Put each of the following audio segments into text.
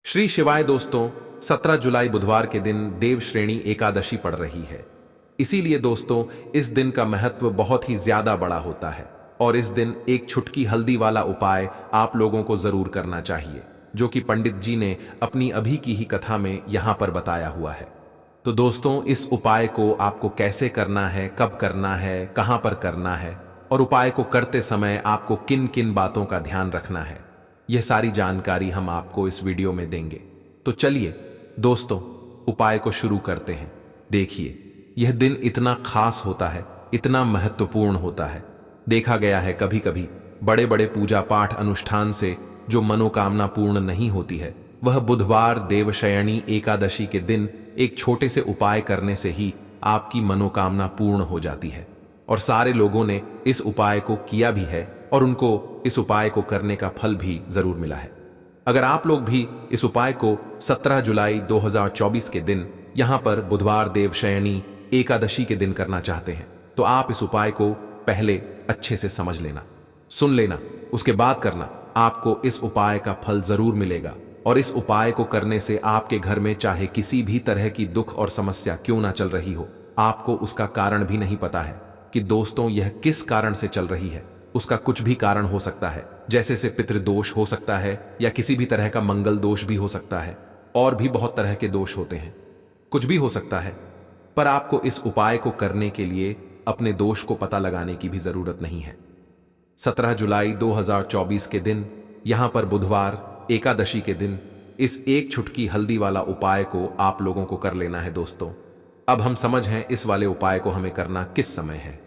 श्री शिवाय दोस्तों, 17 जुलाई बुधवार के दिन देव श्रेणी एकादशी पड़ रही है। इसीलिए दोस्तों, इस दिन का महत्व बहुत ही ज्यादा बड़ा होता है और इस दिन एक छुटकी हल्दी वाला उपाय आप लोगों को जरूर करना चाहिए, जो कि पंडित जी ने अपनी अभी की ही कथा में यहां पर बताया हुआ है। तो दोस्तों, इस उपाय को आपको कैसे करना है, कब करना है, कहां पर करना है और उपाय को करते समय आपको किन किन बातों का ध्यान रखना है, यह सारी जानकारी हम आपको इस वीडियो में देंगे। तो चलिए दोस्तों, उपाय को शुरू करते हैं। देखिए, यह दिन इतना खास होता है, इतना महत्वपूर्ण होता है। देखा गया है कभी कभी बड़े बड़े पूजा पाठ अनुष्ठान से जो मनोकामना पूर्ण नहीं होती है, वह बुधवार देवशयनी एकादशी के दिन एक छोटे से उपाय करने से ही आपकी मनोकामना पूर्ण हो जाती है। और सारे लोगों ने इस उपाय को किया भी है और उनको इस उपाय को करने का फल भी जरूर मिला है। अगर आप लोग भी इस उपाय को 17 जुलाई 2024 के दिन यहां पर बुधवार देवशयनी एकादशी के दिन करना चाहते हैं, तो आप इस उपाय को पहले अच्छे से समझ लेना, सुन लेना, उसके बाद करना। आपको इस उपाय का फल जरूर मिलेगा और इस उपाय को करने से आपके घर में चाहे किसी भी तरह की दुख और समस्या क्यों ना चल रही हो, आपको उसका कारण भी नहीं पता है कि दोस्तों यह किस कारण से चल रही है। उसका कुछ भी कारण हो सकता है, जैसे से पितृदोष हो सकता है या किसी भी तरह का मंगल दोष भी हो सकता है, और भी बहुत तरह के दोष होते हैं, कुछ भी हो सकता है। पर आपको इस उपाय को करने के लिए अपने दोष को पता लगाने की भी जरूरत नहीं है। 17 जुलाई 2024 के दिन यहां पर बुधवार एकादशी के दिन इस एक छुटकी हल्दी वाला उपाय को आप लोगों को कर लेना है। दोस्तों, अब हम समझ हैं इस वाले उपाय को हमें करना किस समय है।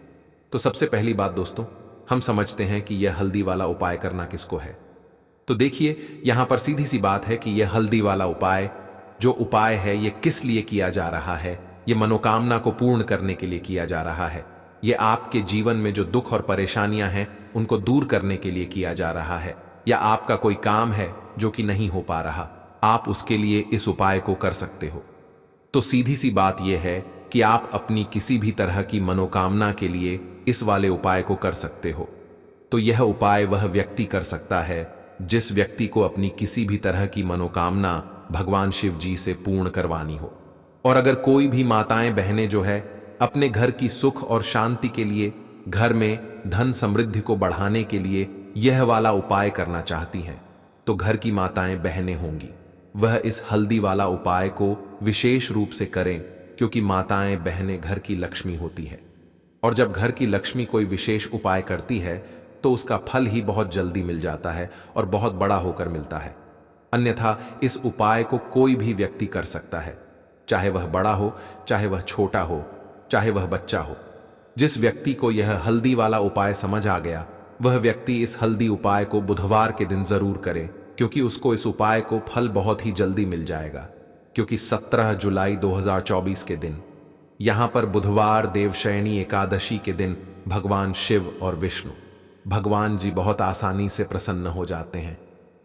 तो सबसे पहली बात दोस्तों, हम समझते हैं कि यह हल्दी वाला उपाय करना किसको है। तो देखिए, यहां पर सीधी सी बात है कि यह हल्दी वाला उपाय जो उपाय है, यह किस लिए किया जा रहा है। यह मनोकामना को पूर्ण करने के लिए किया जा रहा है। यह आपके जीवन में जो दुख और परेशानियां हैं उनको दूर करने के लिए किया जा रहा है, या आपका कोई काम है जो कि नहीं हो पा रहा, आप उसके लिए इस उपाय को कर सकते हो। तो सीधी सी बात यह है कि आप अपनी किसी भी तरह की मनोकामना के लिए इस वाले उपाय को कर सकते हो। तो यह उपाय वह व्यक्ति कर सकता है जिस व्यक्ति को अपनी किसी भी तरह की मनोकामना भगवान शिव जी से पूर्ण करवानी हो। और अगर कोई भी माताएं बहनें जो है अपने घर की सुख और शांति के लिए, घर में धन समृद्धि को बढ़ाने के लिए यह वाला उपाय करना चाहती हैं, तो घर की माताएं बहनें होंगी, वह इस हल्दी वाला उपाय को विशेष रूप से करें, क्योंकि माताएं बहनें घर की लक्ष्मी होती है। और जब घर की लक्ष्मी कोई विशेष उपाय करती है तो उसका फल ही बहुत जल्दी मिल जाता है और बहुत बड़ा होकर मिलता है। अन्यथा इस उपाय को कोई भी व्यक्ति कर सकता है, चाहे वह बड़ा हो, चाहे वह छोटा हो, चाहे वह बच्चा हो। जिस व्यक्ति को यह हल्दी वाला उपाय समझ आ गया, वह व्यक्ति इस हल्दी उपाय को बुधवार के दिन जरूर करे, क्योंकि उसको इस उपाय को फल बहुत ही जल्दी मिल जाएगा। क्योंकि 17 जुलाई 2024 के दिन यहां पर बुधवार देवशयनी एकादशी के दिन भगवान शिव और विष्णु भगवान जी बहुत आसानी से प्रसन्न हो जाते हैं।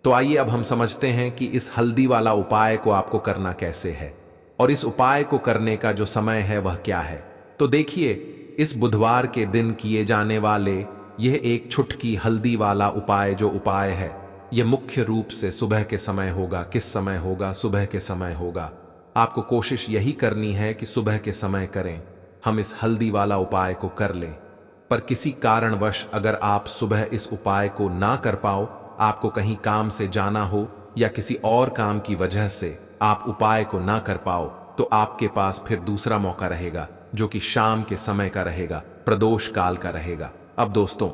तो आइए अब हम समझते हैं कि इस हल्दी वाला उपाय को आपको करना कैसे है और इस उपाय को करने का जो समय है वह क्या है। तो देखिए, इस बुधवार के दिन किए जाने वाले यह एक छुटकी हल्दी वाला उपाय जो उपाय है, यह मुख्य रूप से सुबह के समय होगा। किस समय होगा? सुबह के समय होगा। आपको कोशिश यही करनी है कि सुबह के समय करें, हम इस हल्दी वाला उपाय को कर लें। पर किसी कारणवश अगर आप सुबह इस उपाय को ना कर पाओ, आपको कहीं काम से जाना हो या किसी और काम की वजह से आप उपाय को ना कर पाओ, तो आपके पास फिर दूसरा मौका रहेगा, जो कि शाम के समय का रहेगा, प्रदोष काल का रहेगा। अब दोस्तों,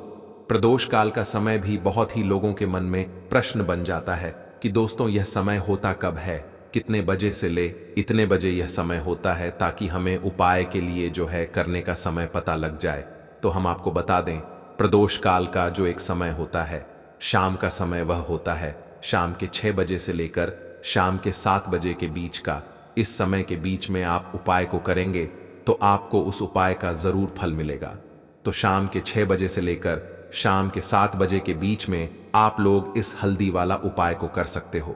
प्रदोष काल का समय भी बहुत ही लोगों के मन में प्रश्न बन जाता है कि दोस्तों यह समय होता कब है, कितने बजे से ले इतने बजे यह समय होता है, ताकि हमें उपाय के लिए जो है करने का समय पता लग जाए। तो हम आपको बता दें, प्रदोष काल का जो एक समय होता है, शाम का समय, वह होता है शाम के 6 बजे से लेकर शाम के 7 बजे के बीच का। इस समय के बीच में आप उपाय को करेंगे तो आपको उस उपाय का जरूर फल मिलेगा। तो शाम के 6 बजे से लेकर शाम के 7 बजे के बीच में आप लोग इस हल्दी वाला उपाय को कर सकते हो।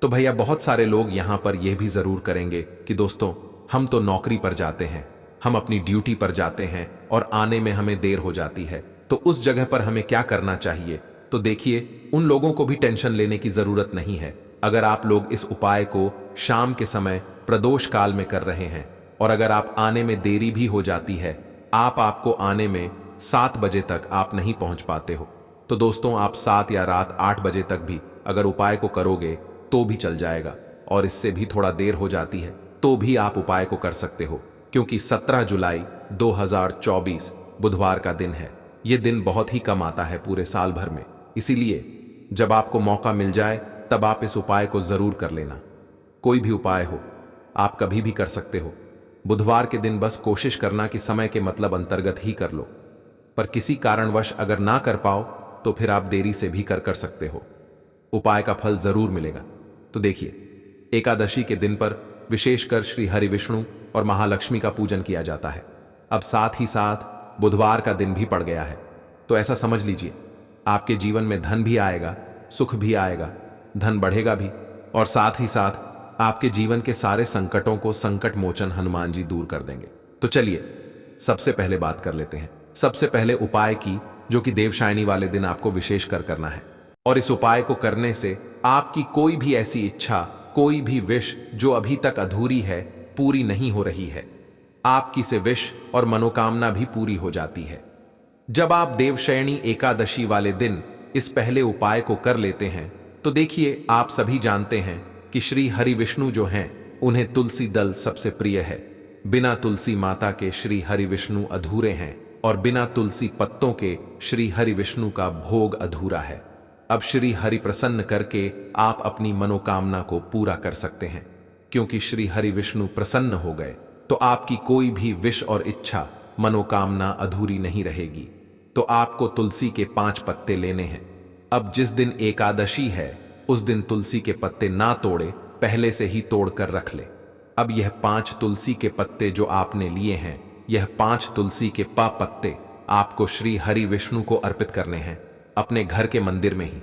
तो भैया, बहुत सारे लोग यहां पर यह भी जरूर करेंगे कि दोस्तों हम तो नौकरी पर जाते हैं, हम अपनी ड्यूटी पर जाते हैं और आने में हमें देर हो जाती है, तो उस जगह पर हमें क्या करना चाहिए। तो देखिए, उन लोगों को भी टेंशन लेने की जरूरत नहीं है, अगर आप लोग इस उपाय को शाम के समय प्रदोष काल में कर रहे हैं और अगर आप आने में देरी भी हो जाती है, आपको आने में 7 बजे तक आप नहीं पहुंच पाते हो, तो दोस्तों आप 7 या रात 8 बजे तक भी अगर उपाय को करोगे तो भी चल जाएगा। और इससे भी थोड़ा देर हो जाती है तो भी आप उपाय को कर सकते हो, क्योंकि 17 जुलाई 2024 बुधवार का दिन है। यह दिन बहुत ही कम आता है पूरे साल भर में, इसीलिए जब आपको मौका मिल जाए तब आप इस उपाय को जरूर कर लेना। कोई भी उपाय हो, आप कभी भी कर सकते हो। बुधवार के दिन बस कोशिश करना कि समय के मतलब अंतर्गत ही कर लो, पर किसी कारणवश अगर ना कर पाओ तो फिर आप देरी से भी कर सकते हो। उपाय का फल जरूर मिलेगा। तो देखिए, एकादशी के दिन पर विशेषकर श्री हरि विष्णु और महालक्ष्मी का पूजन किया जाता है। अब साथ ही साथ बुधवार का दिन भी पड़ गया है, तो ऐसा समझ लीजिए आपके जीवन में धन भी आएगा, सुख भी आएगा, धन बढ़ेगा भी, और साथ ही साथ आपके जीवन के सारे संकटों को संकट मोचन हनुमान जी दूर कर देंगे। तो चलिए सबसे पहले बात कर लेते हैं, सबसे पहले उपाय की, जो कि देवशायनी वाले दिन आपको विशेष करना है। और इस उपाय को करने से आपकी कोई भी ऐसी इच्छा, कोई भी विश जो अभी तक अधूरी है, पूरी नहीं हो रही है, आपकी से विश और मनोकामना भी पूरी हो जाती है। जब आप देवशयनी एकादशी वाले दिन इस पहले उपाय को कर लेते हैं तो देखिए, आप सभी जानते हैं कि श्री हरि विष्णु जो हैं उन्हें तुलसी दल सबसे प्रिय है। बिना तुलसी माता के श्री हरि विष्णु अधूरे हैं और बिना तुलसी पत्तों के श्री हरि विष्णु का भोग अधूरा है। अब श्री हरि प्रसन्न करके आप अपनी मनोकामना को पूरा कर सकते हैं, क्योंकि श्री हरि विष्णु प्रसन्न हो गए तो आपकी कोई भी विश और इच्छा, मनोकामना अधूरी नहीं रहेगी। तो आपको तुलसी के 5 पत्ते लेने हैं। अब जिस दिन एकादशी है उस दिन तुलसी के पत्ते ना तोड़े, पहले से ही तोड़ कर रख ले। अब यह 5 तुलसी के पत्ते जो आपने लिए हैं, यह 5 तुलसी के पत्ते आपको श्री हरि विष्णु को अर्पित करने हैं, अपने घर के मंदिर में ही।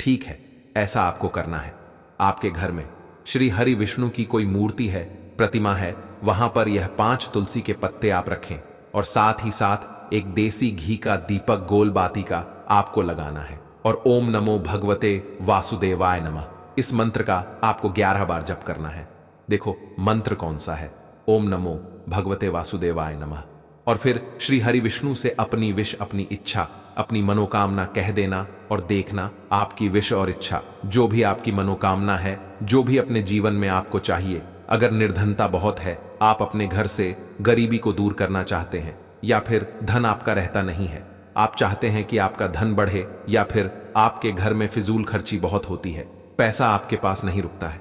ठीक है, ऐसा आपको करना है। आपके घर में श्री हरि विष्णु की कोई मूर्ति है, प्रतिमा है, वहां पर यह 5 तुलसी के पत्ते आप रखें और साथ ही साथ एक देसी घी का दीपक गोल बाती का आपको लगाना है और ओम नमो भगवते वासुदेवाय नमः इस मंत्र का आपको 11 बार जप करना है। देखो मंत्र कौन सा है, ओम नमो भगवते वासुदेवाय नमः। और फिर श्री हरि विष्णु से अपनी विश, अपनी इच्छा, अपनी मनोकामना कह देना और देखना आपकी विश और इच्छा, जो भी आपकी मनोकामना है, जो भी अपने जीवन में आपको चाहिए। अगर निर्धनता बहुत है, आप अपने घर से गरीबी को दूर करना चाहते हैं, या फिर धन आपका रहता नहीं है, आप चाहते हैं कि आपका धन बढ़े, या फिर आपके घर में फिजूल खर्ची बहुत होती है, पैसा आपके पास नहीं रुकता है,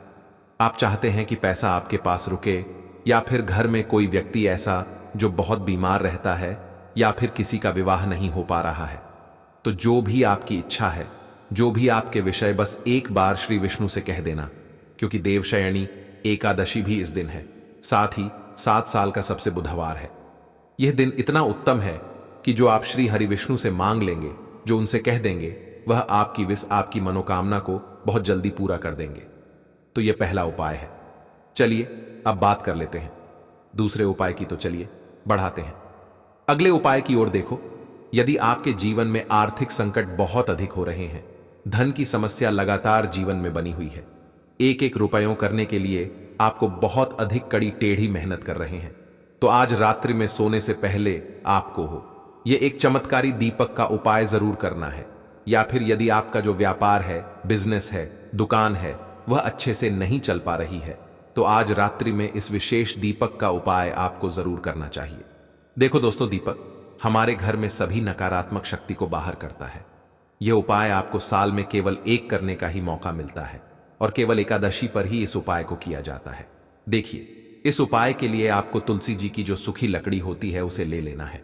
आप चाहते हैं कि पैसा आपके पास रुके, या फिर घर में कोई व्यक्ति ऐसा जो बहुत बीमार रहता है, या फिर किसी का विवाह नहीं हो पा रहा है, तो जो भी आपकी इच्छा है, जो भी आपके विषय, बस एक बार श्री विष्णु से कह देना। क्योंकि देवशयनी एकादशी भी इस दिन है, साथ ही 7 साल का सबसे बुधवार है। यह दिन इतना उत्तम है कि जो आप श्री हरि विष्णु से मांग लेंगे, जो उनसे कह देंगे, वह आपकी विश, आपकी मनोकामना को बहुत जल्दी पूरा कर देंगे। तो यह पहला उपाय है। चलिए अब बात कर लेते हैं दूसरे उपाय की। तो चलिए बढ़ाते हैं अगले उपाय की ओर। देखो, यदि आपके जीवन में आर्थिक संकट बहुत अधिक हो रहे हैं, धन की समस्या लगातार जीवन में बनी हुई है, एक एक रुपयों करने के लिए आपको बहुत अधिक कड़ी टेढ़ी मेहनत कर रहे हैं, तो आज रात्रि में सोने से पहले आपको हो यह एक चमत्कारी दीपक का उपाय जरूर करना है। या फिर यदि आपका जो व्यापार है, बिजनेस है, दुकान है, वह अच्छे से नहीं चल पा रही है, तो आज रात्रि में इस विशेष दीपक का उपाय आपको जरूर करना चाहिए। देखो दोस्तों, दीपक हमारे घर में सभी नकारात्मक शक्ति को बाहर करता है। यह उपाय आपको साल में केवल एक करने का ही मौका मिलता है और केवल एकादशी पर ही इस उपाय को किया जाता है। देखिए, इस उपाय के लिए आपको तुलसी जी की जो सूखी लकड़ी होती है उसे ले लेना है।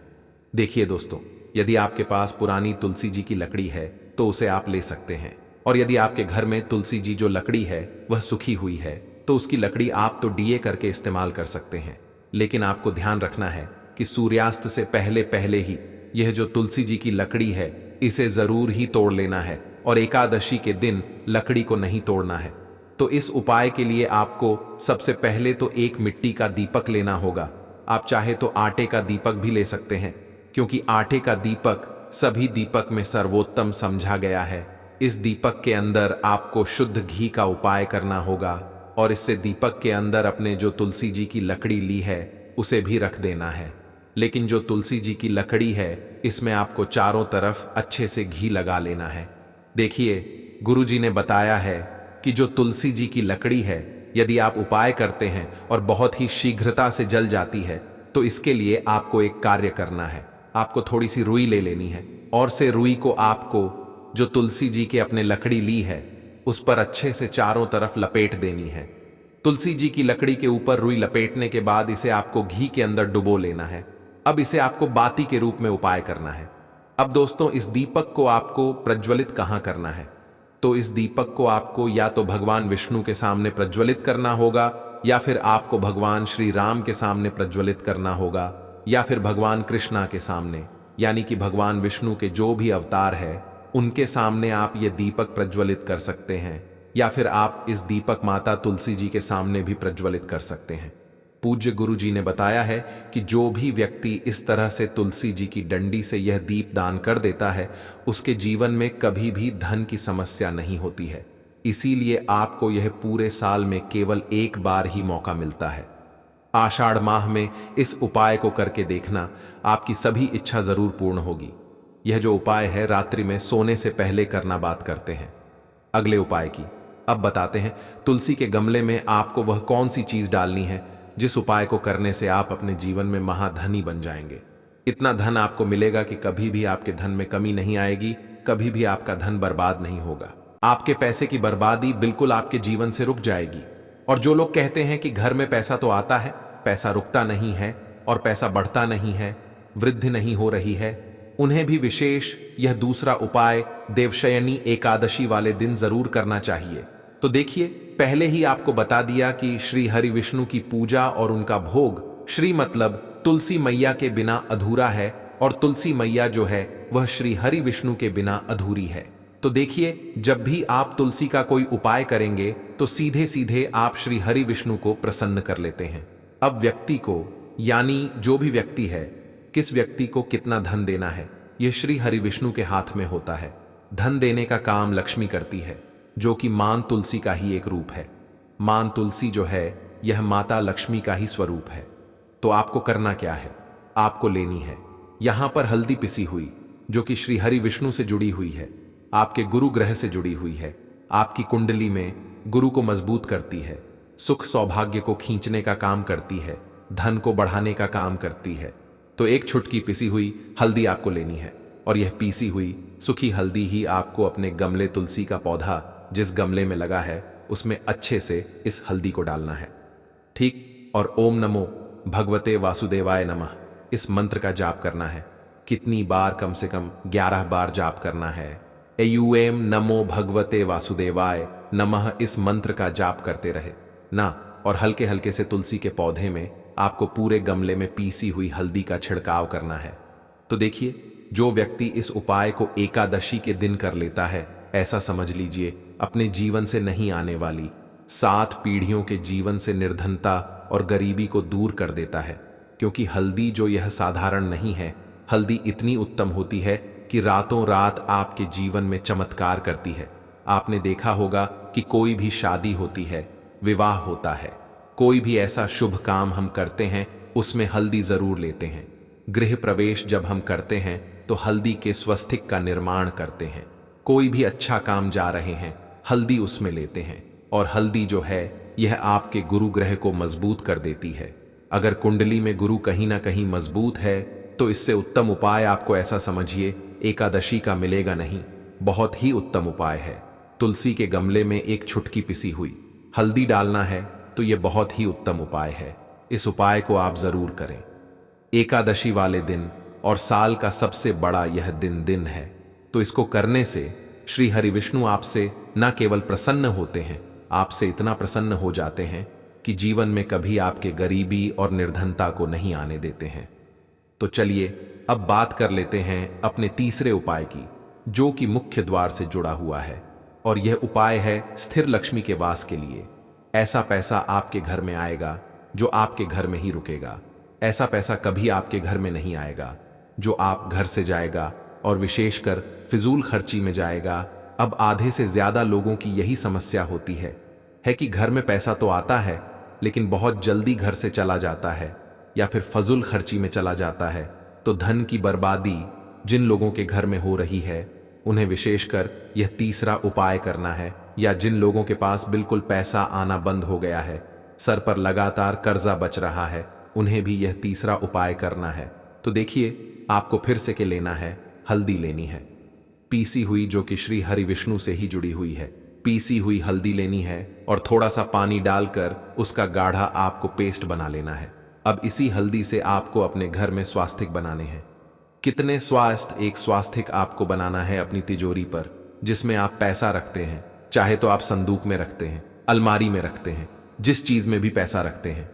देखिए दोस्तों, यदि आपके पास पुरानी तुलसी जी की लकड़ी है तो उसे आप ले सकते हैं, और यदि आपके घर में तुलसी जी जो लकड़ी है वह सूखी हुई है तो उसकी लकड़ी आप तो डीए करके इस्तेमाल कर सकते हैं, लेकिन आपको ध्यान रखना है कि सूर्यास्त से पहले पहले ही यह जो तुलसी जी की लकड़ी है इसे जरूर ही तोड़ लेना है, और एकादशी के दिन लकड़ी को नहीं तोड़ना है। तो इस उपाय के लिए आपको सबसे पहले तो एक मिट्टी का दीपक लेना होगा। आप चाहे तो आटे का दीपक भी ले सकते हैं, क्योंकि आटे का दीपक सभी दीपक में सर्वोत्तम समझा गया है। इस दीपक के अंदर आपको शुद्ध घी का उपाय करना होगा और इससे दीपक के अंदर अपने जो तुलसी जी की लकड़ी ली है उसे भी रख देना है। लेकिन जो तुलसी जी की लकड़ी है इसमें आपको चारों तरफ अच्छे से घी लगा लेना है। देखिए, गुरु जी ने बताया है कि जो तुलसी जी की लकड़ी है यदि आप उपाय करते हैं और बहुत ही शीघ्रता से जल जाती है तो इसके लिए आपको एक कार्य करना है। आपको थोड़ी सी रुई ले लेनी है और से रुई को आपको जो तुलसी जी के अपने लकड़ी ली है उस पर अच्छे से चारों तरफ लपेट देनी है। तुलसी जी की लकड़ी के ऊपर रुई लपेटने के बाद इसे आपको घी के अंदर डुबो लेना है। अब इसे आपको बाती के रूप में उपाय करना है। अब दोस्तों, इस दीपक को आपको प्रज्वलित कहाँ करना है? तो इस दीपक को आपको या तो भगवान विष्णु के सामने प्रज्वलित करना होगा या फिर आपको भगवान श्री राम के सामने प्रज्वलित करना होगा या फिर भगवान कृष्णा के सामने, यानी कि भगवान विष्णु के जो भी अवतार है उनके सामने आप ये दीपक प्रज्वलित कर सकते हैं या फिर आप इस दीपक माता तुलसी जी के सामने भी प्रज्वलित कर सकते हैं। पूज्य गुरु जी ने बताया है कि जो भी व्यक्ति इस तरह से तुलसी जी की डंडी से यह दीप दान कर देता है उसके जीवन में कभी भी धन की समस्या नहीं होती है। इसीलिए आपको यह पूरे साल में केवल एक बार ही मौका मिलता है। आषाढ़ माह में इस उपाय को करके देखना, आपकी सभी इच्छा जरूर पूर्ण होगी। यह जो उपाय है रात्रि में सोने से पहले करना बात करते हैं। अगले उपाय की अब बताते हैं। तुलसी के गमले में आपको वह कौन सी चीज डालनी है जिस उपाय को करने से आप अपने जीवन में महाधनी बन जाएंगे। इतना धन आपको मिलेगा कि कभी भी आपके धन में कमी नहीं आएगी, कभी भी आपका धन बर्बाद नहीं होगा। आपके पैसे की बर्बादी बिल्कुल आपके जीवन से रुक जाएगी। और जो लोग कहते हैं कि घर में पैसा तो आता है, पैसा रुकता नहीं है और पैसा बढ़ता नहीं है, वृद्धि नहीं हो रही है, उन्हें भी विशेष यह दूसरा उपाय देवशयनी एकादशी वाले दिन जरूर करना चाहिए। तो देखिए, पहले ही आपको बता दिया कि श्री हरि विष्णु की पूजा और उनका भोग, श्री मतलब तुलसी मैया के बिना अधूरा है और तुलसी मैया जो है वह श्री हरि विष्णु के बिना अधूरी है। तो देखिए, जब भी आप तुलसी का कोई उपाय करेंगे तो सीधे सीधे आप श्री हरि विष्णु को प्रसन्न कर लेते हैं। अब व्यक्ति को, यानी जो भी व्यक्ति है, किस व्यक्ति को कितना धन देना है यह श्री हरि विष्णु के हाथ में होता है। धन देने का काम लक्ष्मी करती है, जो कि मां तुलसी का ही एक रूप है। मां तुलसी जो है यह माता लक्ष्मी का ही स्वरूप है। तो आपको करना क्या है? आपको लेनी है यहां पर हल्दी पिसी हुई, जो कि श्री हरि विष्णु से जुड़ी हुई है, आपके गुरु ग्रह से जुड़ी हुई है, आपकी कुंडली में गुरु को मजबूत करती है, सुख सौभाग्य को खींचने का काम करती है, धन को बढ़ाने का काम करती है। तो एक छुटकी पिसी हुई हल्दी आपको लेनी है और यह पीसी हुई सूखी हल्दी ही आपको अपने गमले तुलसी का पौधा जिस गमले में लगा है उसमें अच्छे से इस हल्दी को डालना है। ठीक, और ओम नमो भगवते वासुदेवाय नमः इस मंत्र का जाप करना है। कितनी बार? कम से कम 11 बार जाप करना है। एयूएम नमो भगवते वासुदेवाय नमः इस मंत्र का जाप करते रहे ना। और हल्के हल्के से तुलसी के पौधे में आपको पूरे गमले में पीसी हुई हल्दी का छिड़काव करना है। तो देखिए, जो व्यक्ति इस उपाय को एकादशी के दिन कर लेता है, ऐसा समझ लीजिए अपने जीवन से नहीं आने वाली 7 पीढ़ियों के जीवन से निर्धनता और गरीबी को दूर कर देता है। क्योंकि हल्दी जो यह साधारण नहीं है, हल्दी इतनी उत्तम होती है कि रातों रात आपके जीवन में चमत्कार करती है। आपने देखा होगा कि कोई भी शादी होती है, विवाह होता है, कोई भी ऐसा शुभ काम हम करते हैं उसमें हल्दी जरूर लेते हैं। गृह प्रवेश जब हम करते हैं तो हल्दी के स्वस्तिक का निर्माण करते हैं। कोई भी अच्छा काम जा रहे हैं, हल्दी उसमें लेते हैं। और हल्दी जो है यह आपके गुरु ग्रह को मजबूत कर देती है। अगर कुंडली में गुरु कहीं ना कहीं मजबूत है तो इससे उत्तम उपाय आपको ऐसा समझिए एकादशी का मिलेगा नहीं। बहुत ही उत्तम उपाय है। तुलसी के गमले में एक छुटकी पिसी हुई हल्दी डालना है तो यह बहुत ही उत्तम उपाय है। इस उपाय को आप जरूर करें। एकादशी वाले दिन और साल का सबसे बड़ा यह दिन है। तो इसको करने से श्री हरि विष्णु आपसे न केवल प्रसन्न होते हैं, आपसे इतना प्रसन्न हो जाते हैं कि जीवन में कभी आपके गरीबी और निर्धनता को नहीं आने देते हैं। तो चलिए अब बात कर लेते हैं अपने तीसरे उपाय की, जो कि मुख्य द्वार से जुड़ा हुआ है। और यह उपाय है स्थिर लक्ष्मी के वास के लिए। ऐसा पैसा आपके घर में आएगा जो आपके घर में ही रुकेगा। ऐसा पैसा कभी आपके घर में नहीं आएगा जो आप घर से जाएगा और विशेषकर फिजूल खर्ची में जाएगा अब आधे से ज्यादा लोगों की यही समस्या होती है कि घर में पैसा तो आता है लेकिन बहुत जल्दी घर से चला जाता है या फिर फजूल खर्ची में चला जाता है। तो धन की बर्बादी जिन लोगों के घर में हो रही है उन्हें विशेषकर यह तीसरा उपाय करना है, या जिन लोगों के पास बिल्कुल पैसा आना बंद हो गया है, सर पर लगातार कर्जा बच रहा है, उन्हें भी यह तीसरा उपाय करना है। तो देखिए, आपको फिर से के लेना है, हल्दी लेनी है पीसी हुई, जो कि श्री हरि विष्णु से ही जुड़ी हुई है। पीसी हुई हल्दी लेनी है और थोड़ा सा पानी डालकर उसका गाढ़ा आपको पेस्ट बना लेना है। अब इसी हल्दी से आपको अपने घर में स्वास्तिक बनाने हैं। कितने स्वास्थ्य? एक स्वास्तिक आपको बनाना है अपनी तिजोरी पर, जिसमें आप पैसा रखते हैं। चाहे तो आप संदूक में रखते हैं, अलमारी में रखते हैं, जिस चीज में भी पैसा रखते हैं,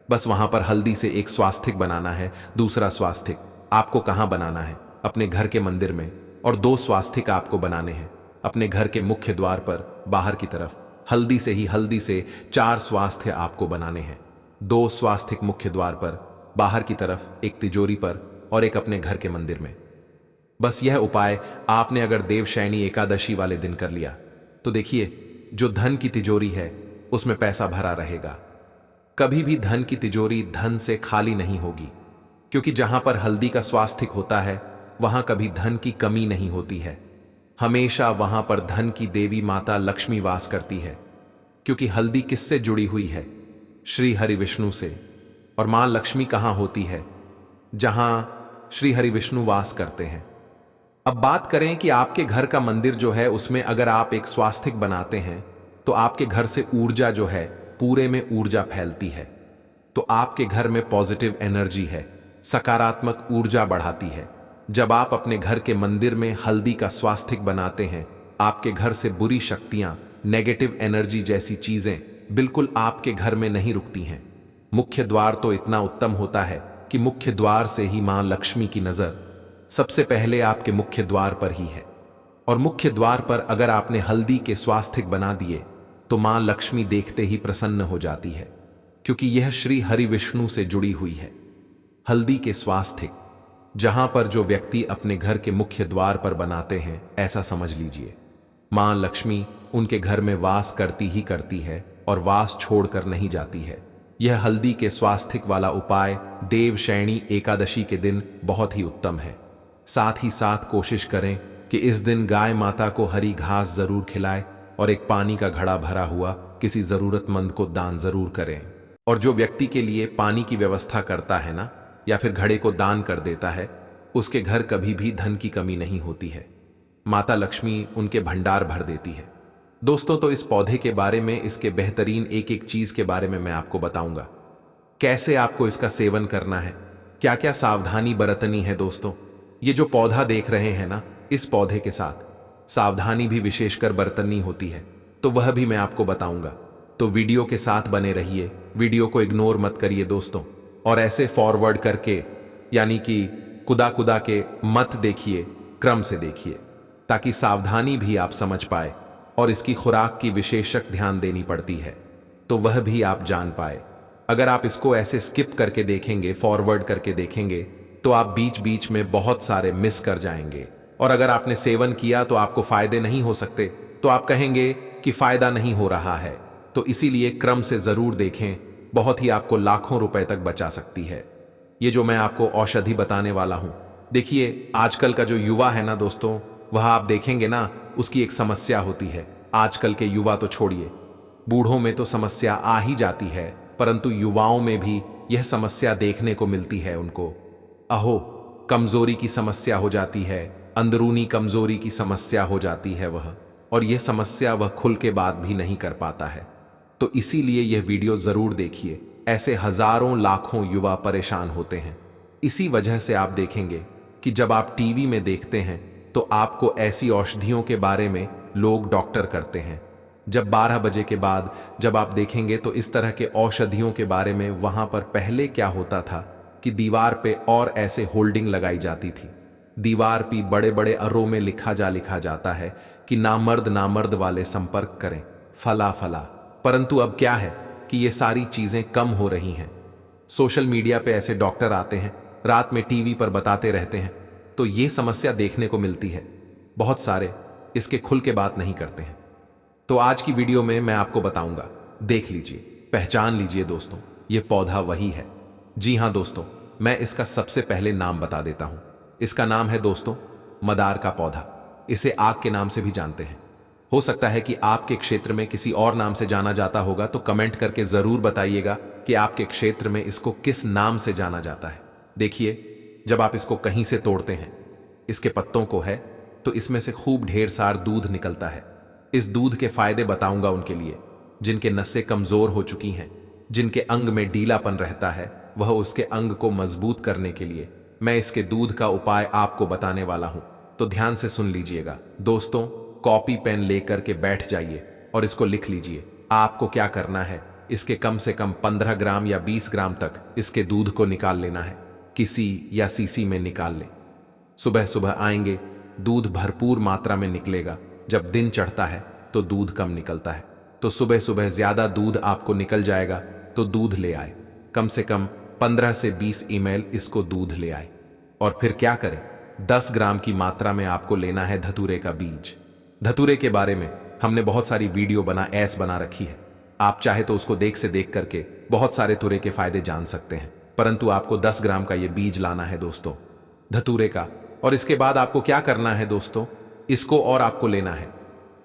बस वहां पर हल्दी से एक स्वास्तिक बनाना है। दूसरा स्वास्तिक आपको कहां बनाना है? अपने घर के मंदिर में। और 2 स्वास्तिक आपको बनाने हैं अपने घर के मुख्य द्वार पर बाहर की तरफ। हल्दी से 4 स्वास्थ्य आपको बनाने हैं। 2 स्वास्तिक मुख्य द्वार पर बाहर की तरफ, एक तिजोरी पर और एक अपने घर के मंदिर में। बस यह उपाय आपने अगर देवशयनी एकादशी वाले दिन कर लिया तो देखिए, जो धन की तिजोरी है उसमें पैसा भरा रहेगा। कभी भी धन की तिजोरी धन से खाली नहीं होगी, क्योंकि जहां पर हल्दी का स्वास्तिक होता है वहां कभी धन की कमी नहीं होती है। हमेशा वहां पर धन की देवी माता लक्ष्मी वास करती है, क्योंकि हल्दी किससे जुड़ी हुई है? श्री हरि विष्णु से। और मां लक्ष्मी कहां होती है? जहां श्री हरि विष्णु वास करते हैं। अब बात करें कि आपके घर का मंदिर जो है उसमें अगर आप एक स्वास्तिक बनाते हैं तो आपके घर से ऊर्जा जो है, पूरे में ऊर्जा फैलती है। तो आपके घर में पॉजिटिव एनर्जी है, सकारात्मक ऊर्जा बढ़ाती है। जब आप अपने घर के मंदिर में हल्दी का स्वास्तिक बनाते हैं, आपके घर से बुरी शक्तियां, नेगेटिव एनर्जी जैसी चीजें बिल्कुल आपके घर में नहीं रुकती हैं। मुख्य द्वार तो इतना उत्तम होता है कि मुख्य द्वार से ही मां लक्ष्मी की नजर सबसे पहले आपके मुख्य द्वार पर ही है। और मुख्य द्वार पर अगर आपने हल्दी के स्वास्तिक बना दिए तो मां लक्ष्मी देखते ही प्रसन्न हो जाती है, क्योंकि यह श्री हरि विष्णु से जुड़ी हुई है। हल्दी के स्वास्तिक जहां पर जो व्यक्ति अपने घर के मुख्य द्वार पर बनाते हैं, ऐसा समझ लीजिए मां लक्ष्मी उनके घर में वास करती ही करती है और वास छोड़कर नहीं जाती है। यह हल्दी के स्वास्तिक वाला उपाय देवशयनी एकादशी के दिन बहुत ही उत्तम है। साथ ही साथ कोशिश करें कि इस दिन गाय माता को हरी घास जरूर खिलाएं और एक पानी का घड़ा भरा हुआ किसी जरूरतमंद को दान जरूर करें। और जो व्यक्ति के लिए पानी की व्यवस्था करता है ना, या फिर घड़े को दान कर देता है, उसके घर कभी भी धन की कमी नहीं होती है। माता लक्ष्मी उनके भंडार भर देती है। दोस्तों, तो इस पौधे के बारे में, इसके बेहतरीन एक एक चीज के बारे में मैं आपको बताऊंगा। कैसे आपको इसका सेवन करना है, क्या क्या सावधानी बरतनी है। दोस्तों, ये जो पौधा देख रहे हैं ना, इस पौधे के साथ सावधानी भी विशेषकर बरतनी होती है, तो वह भी मैं आपको बताऊंगा। तो वीडियो के साथ बने रहिए, वीडियो को इग्नोर मत करिए दोस्तों, और ऐसे फॉरवर्ड करके, यानी कि कुदा कुदा के मत देखिए, क्रम से देखिए, ताकि सावधानी भी आप समझ पाए और इसकी खुराक की विशेषक ध्यान देनी पड़ती है तो वह भी आप जान पाए। अगर आप इसको ऐसे स्किप करके देखेंगे, फॉरवर्ड करके देखेंगे, तो आप बीच बीच में बहुत सारे मिस कर जाएंगे। और अगर आपने सेवन किया तो आपको फायदे नहीं हो सकते, तो आप कहेंगे कि फायदा नहीं हो रहा है। तो इसीलिए क्रम से जरूर देखें, बहुत ही आपको लाखों रुपए तक बचा सकती है। ये जो मैं आपको औषधि बताने वाला हूं, देखिए आजकल का जो युवा है ना दोस्तों, वह आप देखेंगे ना, उसकी एक समस्या होती है। आजकल के युवा तो छोड़िए, बूढ़ों में तो समस्या आ ही जाती है, परंतु युवाओं में भी यह समस्या देखने को मिलती है उनको। अहो, कमजोरी की समस्या हो जाती है, अंदरूनी कमजोरी की समस्या हो जाती है वह, और यह समस्या वह खुल के बात भी नहीं कर पाता है। तो इसीलिए यह वीडियो जरूर देखिए। ऐसे हजारों लाखों युवा परेशान होते हैं। इसी वजह से आप देखेंगे कि जब आप टीवी में देखते हैं तो आपको ऐसी औषधियों के बारे में लोग डॉक्टर करते हैं। जब 12 बजे के बाद जब आप देखेंगे तो इस तरह के औषधियों के बारे में वहां पर पहले क्या होता था कि दीवार पे और ऐसे होल्डिंग लगाई जाती थी। दीवार पे बड़े बड़े अरों में लिखा जाता है कि नामर्द वाले संपर्क करें, फला फला। परंतु अब क्या है कि ये सारी चीजें कम हो रही हैं। सोशल मीडिया पे ऐसे डॉक्टर आते हैं, रात में टीवी पर बताते रहते हैं, तो ये समस्या देखने को मिलती है बहुत सारे। इसके खुल के बात नहीं करते हैं। तो आज की वीडियो में मैं आपको बताऊंगा, देख लीजिए, पहचान लीजिए दोस्तों, ये पौधा वही है। जी हां दोस्तों, मैं इसका सबसे पहले नाम बता देता हूं। इसका नाम है दोस्तों मदार का पौधा। इसे आग के नाम से भी जानते हैं। हो सकता है कि आपके क्षेत्र में किसी और नाम से जाना जाता होगा, तो कमेंट करके जरूर बताइएगा कि आपके क्षेत्र में इसको किस नाम से जाना जाता है। देखिए, जब आप इसको कहीं से तोड़ते हैं, इसके पत्तों को है, तो इसमें से खूब ढेर सारा दूध निकलता है। इस दूध के फायदे बताऊंगा उनके लिए जिनके नसें कमजोर हो चुकी हैं, जिनके अंग में ढीलापन रहता है, वह उसके अंग को मजबूत करने के लिए मैं इसके दूध का उपाय आपको बताने वाला हूं। तो ध्यान से सुन लीजिएगा दोस्तों, कॉपी पेन लेकर के बैठ जाइए और इसको लिख लीजिए। आपको क्या करना है, इसके कम से कम 15 ग्राम या 20 ग्राम तक इसके दूध को निकाल लेना है। किसी या सीसी में निकाल लें। सुबह सुबह आएंगे, दूध भरपूर मात्रा में निकलेगा। जब दिन चढ़ता है तो दूध कम निकलता है, तो सुबह सुबह ज्यादा दूध आपको निकल जाएगा, तो दूध ले आए। कम से कम 15 से 20 ml इसको दूध ले आए। और फिर क्या करें, 10 ग्राम की मात्रा में आपको लेना है धतूरे का बीज। धतूरे के बारे में हमने बहुत सारी वीडियो बना रखी है। आप चाहे तो उसको देख करके बहुत सारे तुरे के फायदे जान सकते हैं, परंतु आपको 10 ग्राम का ये बीज लाना है दोस्तों धतूरे का। और इसके बाद आपको क्या करना है दोस्तों, इसको और आपको लेना है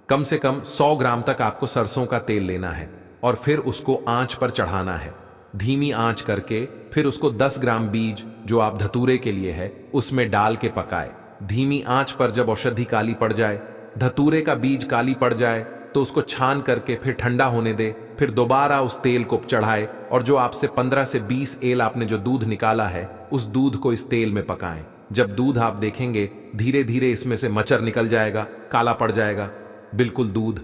कम से कम 100 ग्राम तक आपको सरसों का तेल लेना है, और फिर उसको आंच पर चढ़ाना है, धीमी आंच करके। फिर उसको 10 ग्राम बीज जो आप धतूरे के लिए है उसमें डाल के पकाए धीमी आंच पर। जब औषधि काली पड़ जाए, धतूरे का बीज काली पड़ जाए, तो उसको छान करके फिर ठंडा होने दे। फिर दोबारा उस तेल को चढ़ाए, और जो आपसे 15 से 20 एल आपने जो दूध निकाला है, उस दूध को इस तेल में पकाएं। जब दूध आप देखेंगे धीरे धीरे इसमें से मचर निकल जाएगा, काला पड़ जाएगा। बिल्कुल दूध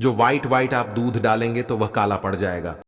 जो व्हाइट आप दूध डालेंगे तो वह काला पड़ जाएगा।